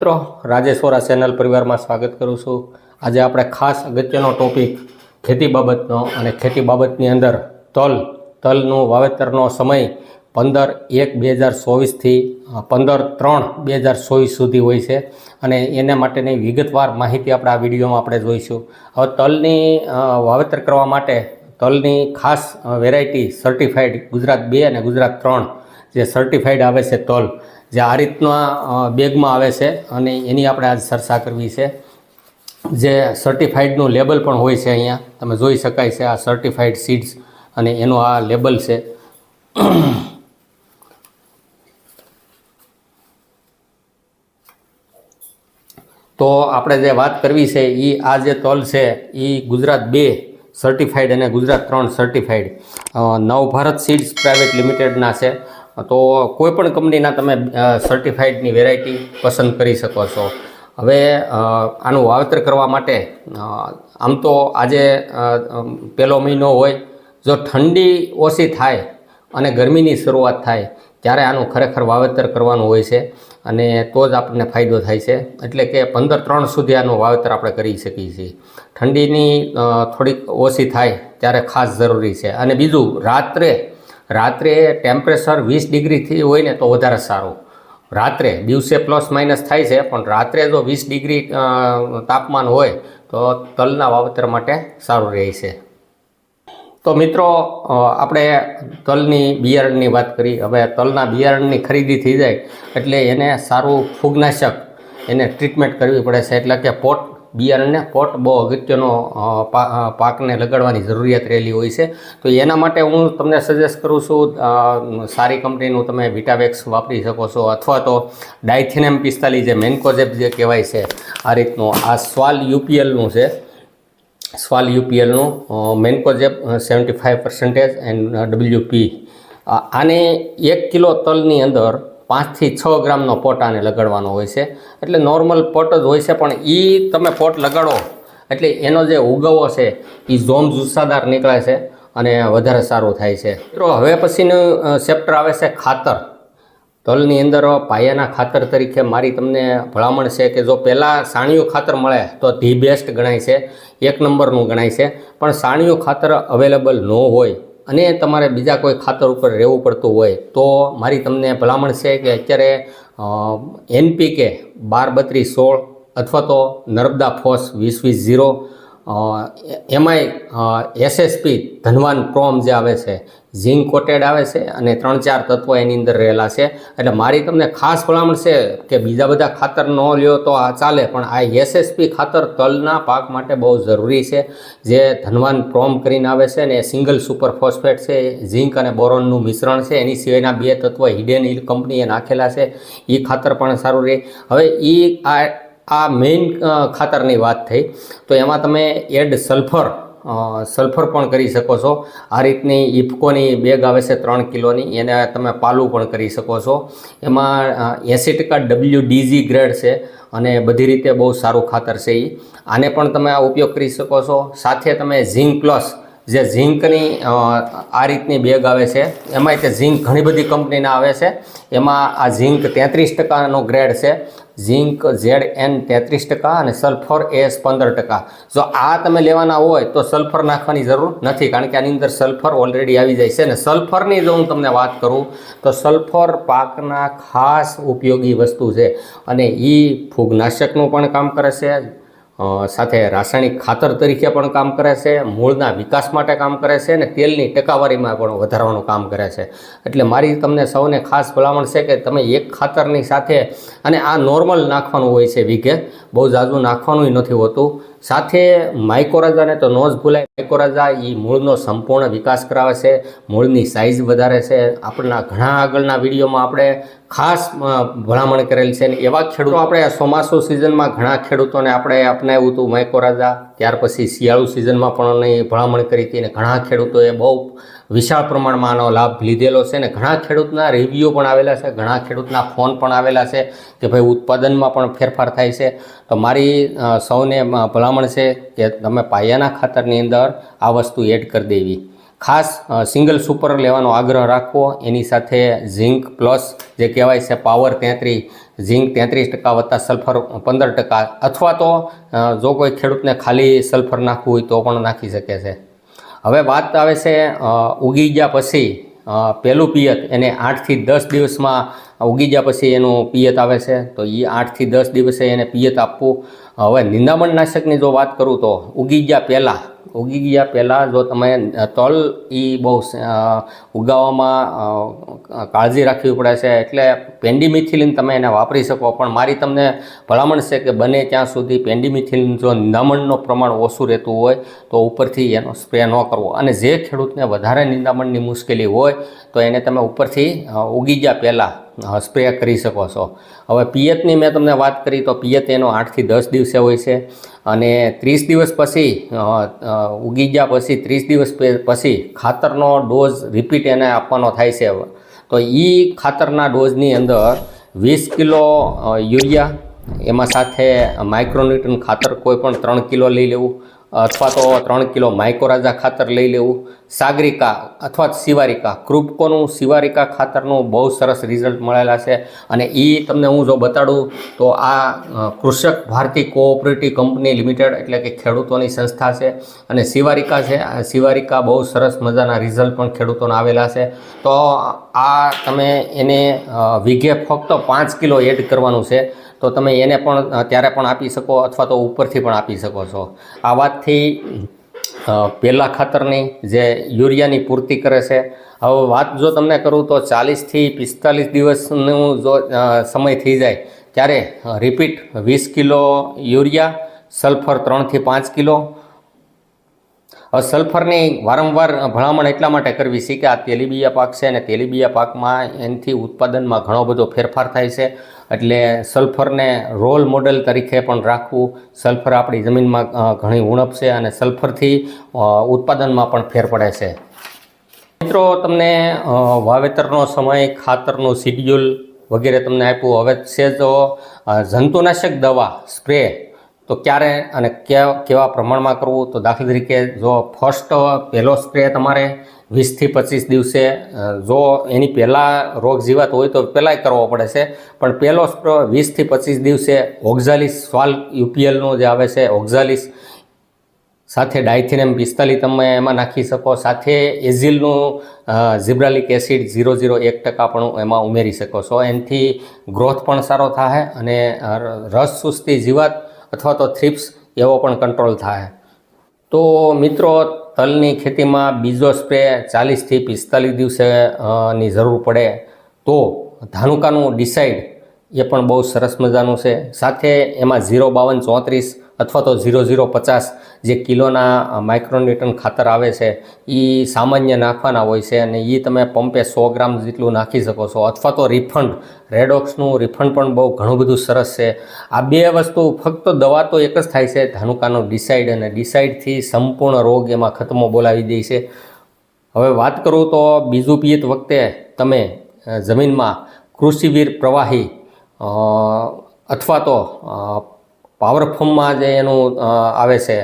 મિત્રો રાજેશ્વરા ચેનલ પરિવારમાં સ્વાગત કરું છું। આજે આપણે ખાસ અગત્યનો ટોપિક ખેતી બાબતનો અને ખેતી બાબતની અંદર તલનું વાવેતરનો સમય 15/1/2024 થી 15/3/2024 સુધી હોય છે અને એના માટેની વિગતવાર માહિતી આપણે આ વિડીયોમાં આપણે જોઈશું। હવે તલની વાવેતર કરવા માટે તલની ખાસ વેરાયટી સર્ટિફાઈડ ગુજરાત 2 અને ગુજરાત 3 જે સર્ટિફાઈડ આવે છે તલ જે આ રીતના બેગમાં આવે છે અને એની આપણે આજ ચર્ચા કરવી છે। જે સર્ટિફાઈડનું લેબલ પણ હોય છે, અહીંયા તમે જોઈ શકાય છે આ સર્ટિફાઈડ સીડ્સ અને એનું આ લેબલ છે। તો આપણે જે વાત કરવી છે એ આ જે તલ છે એ ગુજરાત 2 સર્ટિફાઈડ અને Gujarat 3 certified Navbharat seeds private લિમિટેડના છે। તો કોઈપણ કંપનીના તમે સર્ટિફાઈડની વેરાયટી પસંદ કરી શકો છો। હવે આનું વાવેતર કરવા માટે આમ તો આજે પહેલો મહિનો હોય, જો ઠંડી ઓછી થાય અને ગરમીની શરૂઆત થાય ત્યારે આનું ખરેખર વાવેતર કરવાનું હોય છે અને તો જ આપણને ફાયદો થાય છે। એટલે કે 15/3 સુધી આનું વાવેતર આપણે કરી શકીએ છીએ। ઠંડીની થોડીક ઓછી થાય ત્યારે ખાસ જરૂરી છે। અને બીજું, રાત્રે ટેમ્પરેચર 20 ડિગ્રીથી હોય ને તો વધારે સારું। રાત્રે દિવસે પ્લસ માઇનસ થાય છે, પણ રાત્રે જો 20 ડિગ્રી તાપમાન હોય તો તલના વાવેતર માટે સારું રહે છે। તો મિત્રો આપણે તલની બિયારણની વાત કરી। હવે તલના બિયારણની ખરીદી થઈ જાય એટલે એને સારું ફૂગનાશક એને ટ્રીટમેન્ટ કરવી પડે છે। એટલે કે પોટ બિયારણને પોટ બહુ અગત્યનો પાકને લગાડવાની જરૂરિયાત રહેલી હોય છે। તો એના માટે હું તમને સજેસ્ટ કરું છું સારી કંપનીનું તમે વિટાવેક્સ વાપરી શકો છો, અથવા તો ડાયથેનિયમ 45 જે મેન્કોઝેબ જે કહેવાય છે આ રીતનું આ સ્વાલ યુપીએલનું છે। સ્વાલ યુપીએલનું મેન્કોઝેબ 75% એન્ડ WP આને 1 કિલો તલની અંદર 5 થી 6 ગ્રામનો પોટ આને લગાડવાનો હોય છે। એટલે નોર્મલ પોટ જ હોય છે, પણ એ તમે પોટ લગાડો એટલે એનો જે ઉગવો છે એ ઝોમ જુસ્સાદાર નીકળે છે અને વધારે સારું થાય છે। મિત્રો હવે પછીનું ચેપ્ટર આવે છે ખાતર। તલની અંદર પાયાના ખાતર તરીકે મારી તમને ભલામણ છે કે જો પહેલાં સાણિયું ખાતર મળે તો ધી બેસ્ટ ગણાય છે, 1 નંબરનું ગણાય છે। પણ સાણિયું ખાતર અવેલેબલ ન હોય અને તમારે બીજા કોઈ ખાતર ઉપર રહેવું પડતું હોય તો મારી તમને ભલામણ છે કે અત્યારે NPK 12-32-16 અથવા તો નર્મદા ફોસ 20-20-0 એમાંય SSP ધનવાન પ્રોમ જે આવે છે, ઝીંક કોટેડ આવે છે અને 3-4 તત્વો એની અંદર રહેલા છે। એટલે મારી તમને ખાસ ભલામણ છે કે બીજા બધા ખાતર ન લ્યો તો આ ચાલે, પણ આ SSP ખાતર તલના પાક માટે બહુ જરૂરી છે। જે ધનવાન પ્રોમ કરીને આવે છે ને એ સિંગલ સુપર ફોસ્ફેટ છે, ઝીંક અને બોરોનનું મિશ્રણ છે, એની સિવાયના 2 તત્વો હિડેન કંપનીએ નાખેલા છે, એ ખાતર પણ સારું રહે। હવે આ મેઇન ખાતરની વાત થઈ તો એમાં તમે એડ સલ્ફર પણ કરી શકો છો। આ રીતની ઇફકોની બેગ આવે છે 3 કિલોની, એને તમે પાલું પણ કરી શકો છો। એમાં 80% WDG ગ્રેડ છે અને બધી રીતે બહુ સારું ખાતર છે એ, આને પણ તમે આ ઉપયોગ કરી શકો છો। સાથે તમે ઝીંક પ્લસ જે ઝીંકની આ રીતની બેગ આવે છે, એમાંય તે ઝીંક ઘણી બધી કંપનીના આવે છે, એમાં આ ઝીંક 33%નો ગ્રેડ છે, ઝીંક ZN 33% અને સલ્ફર AS 15%। જો આ તમે લેવાના હોય તો સલ્ફર નાખવાની જરૂર નથી, કારણ કે આની અંદર સલ્ફર ઓલરેડી આવી જાય છે। અને સલ્ફરની જો હું તમને વાત કરું તો સલ્ફર પાકના ખાસ ઉપયોગી વસ્તુ છે અને એ ફૂગનાશકનું પણ કામ કરે છે, સાથે રાસાયણિક ખાતર તરીકે પણ કામ કરે છે, મૂળના વિકાસ માટે કામ કરે છે અને તેલની ટકાવારીમાં પણ વધારવાનું કામ કરે છે। એટલે મારી તમને સૌને ખાસ ભલામણ છે કે તમે એક ખાતરની સાથે, અને આ નોર્મલ નાખવાનું હોય છે વીઘે, બહુ ઝાઝું નાખવાનું નથી હોતું, સાથે માઇકોરાઝાને તો ન જ ભૂલાય। માઇકોરાઝા એ મૂળનો સંપૂર્ણ વિકાસ કરાવે છે, મૂળની સાઇઝ વધારે છે। આપણા ઘણા આગળના વિડીયોમાં આપણે ખાસ ભલામણ કરેલ છે અને એવા ખેડૂતો આપણે ચોમાસું સિઝનમાં ઘણા ખેડૂતોને આપણે અપનાવ્યું હતું માઇકોરાઝા, ત્યાર પછી શિયાળુ સિઝનમાં પણ એની ભલામણ કરી હતી અને ઘણા ખેડૂતોએ બહુ વિશાળ પ્રમાણમાં આનો લાભ લીધેલો છે અને ઘણા ખેડૂતના રિવ્યૂ પણ આવેલા છે, ઘણા ખેડૂતના ફોન પણ આવેલા છે કે ભાઈ ઉત્પાદનમાં પણ ફેરફાર થાય છે। તો મારી સૌને ભલામણ છે કે તમે પાયાના ખાતરની અંદર આ વસ્તુ એડ કરી દેવી। ખાસ સિંગલ સુપર લેવાનો આગ્રહ રાખવો, એની સાથે ઝિંક પ્લસ જે કહેવાય છે પાવર 33 ઝીંક 33% વત્તા સલ્ફર 15%, અથવા તો જો કોઈ ખેડૂતને ખાલી સલ્ફર નાખવું હોય તો પણ નાખી શકે છે. હવે વાત આવે છે ઉગી ગયા પછી પહેલું પિયત એને 8 થી 10 દિવસમાં ઉગી ગયા પછી એનું પિયત આવે છે, તો એ 8 થી 10 દિવસે એને પિયત આપવું. હવે નિંદામણ નાશકની જો વાત કરું તો ઉગી ગયા પહેલાં જો તમે તલ એ બહુ ઉગાવવામાં કાળજી રાખવી પડે છે, એટલે પેન્ડીમિથિલિન તમે એને વાપરી શકો. પણ મારી તમને ભલામણ છે કે બને ત્યાં સુધી પેન્ડીમિથિલિન જો નિંદામણનું પ્રમાણ ઓછું રહેતું હોય તો ઉપરથી એનો સ્પ્રે ન કરવો. અને જે ખેડૂતને વધારે નિંદામણની મુશ્કેલી હોય તો એને તમે ઉપરથી ઉગી ગયા પહેલાં સ્પ્રે કરી શકો છો. હવે પિયતની મેં તમને વાત કરી તો પિયત એનો 8 થી 10 દિવસે હોય છે, અને 30 દિવસ પછી ઉગી ગયા પછી 30 દિવસ પછી ખાતરનો ડોઝ રિપીટ એને આપવાનો થાય છે. તો એ ખાતરના ડોઝની અંદર 20 કિલો યુરિયા, એમાં સાથે માઇક્રોન્યુટ્રન ખાતર કોઈ પણ 3 કિલો લઈ લેવું, અથવા તો 3 કિલો માઇકોરાજા ખાતર લઈ લેવું. સાગરિકા અથવા શિવારિકા, ક્રુપકોનું શિવારિકા ખાતરનું બહુ સરસ રિઝલ્ટ મળેલા છે, અને એ તમને હું જો બતાડું તો આ કૃષક ભારતી કોઓપરેટિવ કંપની લિમિટેડ એટલે કે ખેડૂતોની સંસ્થા છે, અને શિવારિકા છે. આ શિવારિકા બહુ સરસ મજાના રિઝલ્ટ પણ ખેડૂતોને આવેલા છે. તો આ તમે એને વીઘે ફક્ત 5 કિલો એડ કરવાનું છે, તો તમે એને પણ ત્યારે પણ આપી શકો, અથવા તો ઉપરથી પણ આપી શકો છો. આ વાતથી પહેલાં ખાતરની જે યુરિયાની પૂર્તિ કરે છે. હવે વાત જો તમને કરું તો 40 થી 45 દિવસનું જો સમય થઈ જાય ત્યારે રિપીટ 20 કિલો યુરિયા, સલ્ફર 3 થી 5 કિલો. હવે સલ્ફરની વારંવાર ભલામણ એટલા માટે કરવી છે કે આ તેલીબિયા પાક છે, અને તેલીબિયા પાકમાં એનાથી ઉત્પાદનમાં ઘણો બધો ફેરફાર થાય છે, એટલે સલ્ફરને રોલ મોડેલ તરીકે પણ રાખવું. સલ્ફર આપણી જમીનમાં ઘણી ઉણપ છે, અને સલ્ફરથી ઉત્પાદનમાં પણ ફેર પડે છે. મિત્રો, તમને વાવેતરનો સમય, ખાતરનું શિડ્યુલ વગેરે તમને આપ્યું. હવે છે જો જંતુનાશક દવા સ્પ્રે તો ક્યારે અને કેવા પ્રમાણમાં કરવું, તો દાખલા તરીકે જો પહેલો સ્પ્રે તમારે 20 થી 25 દિવસે, જો એની પહેલાં રોગ જીવાત હોય તો પહેલાંય કરવો પડે છે, પણ પહેલો સ્પ્રે 20 થી 25 દિવસે ઓક્ઝાલિસ સ્વાલ UPLનું જે આવે છે ઓક્ઝાલિસ, સાથે ડાયથેનિયમ 45 તમે એમાં નાખી શકો. સાથે એઝિલનું ઝિબ્રાલિક એસિડ 0.01% પણ એમાં ઉમેરી શકો છો. એનાથી ગ્રોથ પણ સારો થાય, અને રસ ચૂસતી જીવાત અથવા તો થ્રિપ્સ એવો પણ કંટ્રોલ થાય. તો મિત્રો, તલની ખેતીમાં બીજો સ્પ્રે 40 થી 45 દિવસે ની જરૂર પડે તો ધાનુકાનું ડિસાઇડ એ પણ બહુ સરસ મજાનું છે. સાથે એમાં 0.5234 અથવા તો 0.050 જે કિલોના માઇક્રોન્યુટ્રન ખાતર આવે છે એ સામાન્ય નાખવાના હોય છે, અને એ તમે પંપે 100 ગ્રામ જેટલું નાખી શકો છો. અથવા તો રિફંડ, રેડોક્સનું રિફંડ પણ બહુ ઘણું બધું સરસ છે. આ બે વસ્તુ, ફક્ત દવા તો એક જ થાય છે ધાનુકાનું ડિસાઇડ, અને ડિસાઇડથી સંપૂર્ણ રોગ એમાં ખતમો બોલાવી દે છે. હવે વાત કરું તો બીજું પિયત વખતે તમે જમીનમાં કૃષિવીર પ્રવાહી અથવા તો પાવરફોર્મમાં જે એનું આવે છે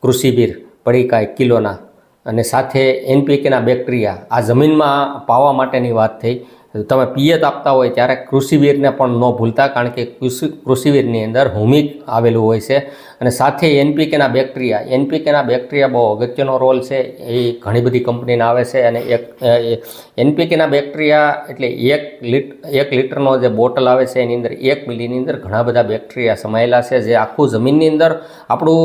કૃષિવીર પડીકા 1 કિલોના, અને સાથે NPKના બેક્ટેરિયા, આ જમીનમાં પાવા માટેની વાત થઈ. તમે પિયત આપતા હોય ત્યારે કૃષિવીરને પણ ન ભૂલતા, કારણ કે કૃષિવીરની અંદર હુમિક આવેલું હોય છે, અને સાથે NPKના બેક્ટેરિયા બહુ અગત્યનો રોલ છે. એ ઘણી બધી કંપનીના આવે છે, અને NPKના બેક્ટેરિયા એટલે 1 લીટરનો જે બોટલ આવે છે એની અંદર 1 મિલીની અંદર ઘણા બધા બેક્ટેરિયા સમાયેલા છે, જે આખું જમીનની અંદર આપણું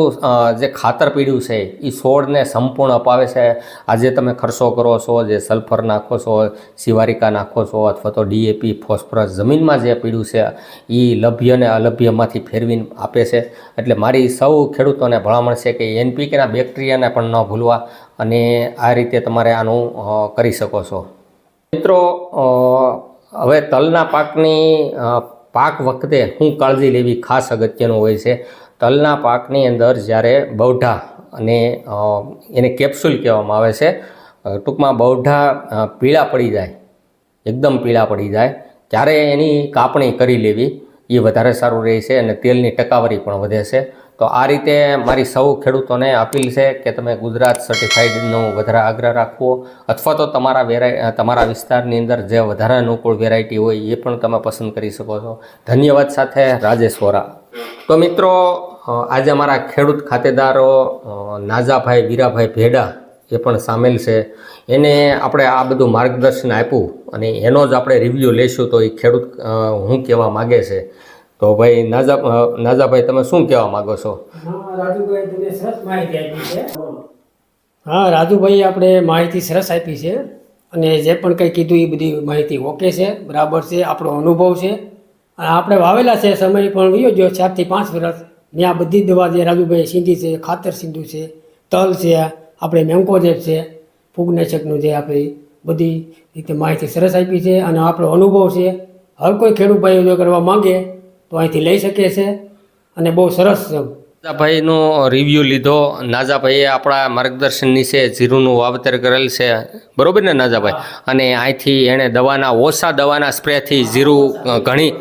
જે ખાતર પીડ્યું છે એ છોડને સંપૂર્ણ અપાવે છે. આજે તમે ખર્ચો કરો છો, જે સલ્ફર નાખો છો, શિવારિકા નાખો છો, અથવા તો DAP, ફોસ્ફરસ જમીનમાં જે પીડ્યું છે એ લભ્ય અને અલભ્યમાંથી ફેરવીને આપે છે. એટલે મારી સૌ ખેડૂતોને ભલામણ છે કે NPKના બેક્ટેરિયાને પણ ન ભૂલવા, અને આ રીતે તમારે આનું કરી શકો છો. મિત્રો, હવે તલના પાક વખતે શું કાળજી લેવી ખાસ અગત્યનું હોય છે. તલના પાકની અંદર જ્યારે બૌઢા, અને એને કેપ્સ્યુલ કહેવામાં આવે છે, ટૂંકમાં બૌઢા પીળા પડી જાય, એકદમ પીળા પડી જાય, ત્યારે એની કાપણી કરી લેવી એ વધારે સારું રહે છે, અને તેલની ટકાવારી પણ વધે છે. તો આ રીતે મારી સૌ ખેડૂતોને અપીલ છે કે તમે ગુજરાત સર્ટિફાઈડનો વધારે આગ્રહ રાખવો, અથવા તો તમારા વિસ્તારની અંદર જે વધારે અનુકૂળ વેરાયટી હોય એ પણ તમે પસંદ કરી શકો છો. ધન્યવાદ સાથે રાજેશ વોરા. તો મિત્રો, આજે અમારા ખેડૂત ખાતેદારો નાજાભાઈ વીરાભાઈ ભેડા એ પણ સામેલ છે. એને આપણે આ બધું માર્ગદર્શન આપ્યું અને એનો જ આપણે રિવ્યૂ લઈશું. તો એ ખેડૂત શું કહેવા માગે છે. તો ભાઈ નાજાભાઈ, તમે શું કહેવા માગો છો? રાજુભાઈ, તમે સરસ માહિતી આપી છે. હા રાજુભાઈ, આપણે માહિતી સરસ આપી છે અને જે પણ કંઈ કીધું એ બધી માહિતી ઓકે છે, બરાબર છે. આપણો અનુભવ છે અને આપણે વાવેલા છે, સમય પણ વયો ગયો 4 થી 5 વર્ષ. ત્યાં બધી દવા જે રાજુભાઈ સીંધી છે, ખાતર સીંધું છે, તલ છે, આપણે મેન્કોજેબ છે, ફૂગનાશકનું જે આપણે બધી રીતે માહિતી સરસ આપી છે અને આપણો અનુભવ છે. હર કોઈ ખેડૂત ભાઈ જો કરવા માંગે તો અહીંથી લઈ શકે છે અને બહુ સરસ છે. નાજાભાઈનો રિવ્યૂ લીધો. નાજાભાઈએ આપણા માર્ગદર્શન નીચે જીરુંનું વાવેતર કરેલ છે, બરોબર ને નાજાભાઈ? અને અહીંથી એણે ઓછા દવાના સ્પ્રેથી જીરું ઘણી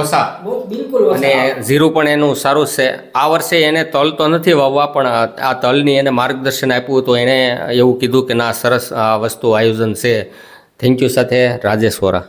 ઓછા બિલકુલ અને જીરું પણ એનું સારું છે. આ વર્ષે એને તલ તો નથી વાવવા, પણ આ તલની એને માર્ગદર્શન આપ્યું તો એણે એવું કીધું કે ના, સરસ આ વસ્તુ આયોજન છે. થેન્ક યુ સાથે રાજેશ વોરા.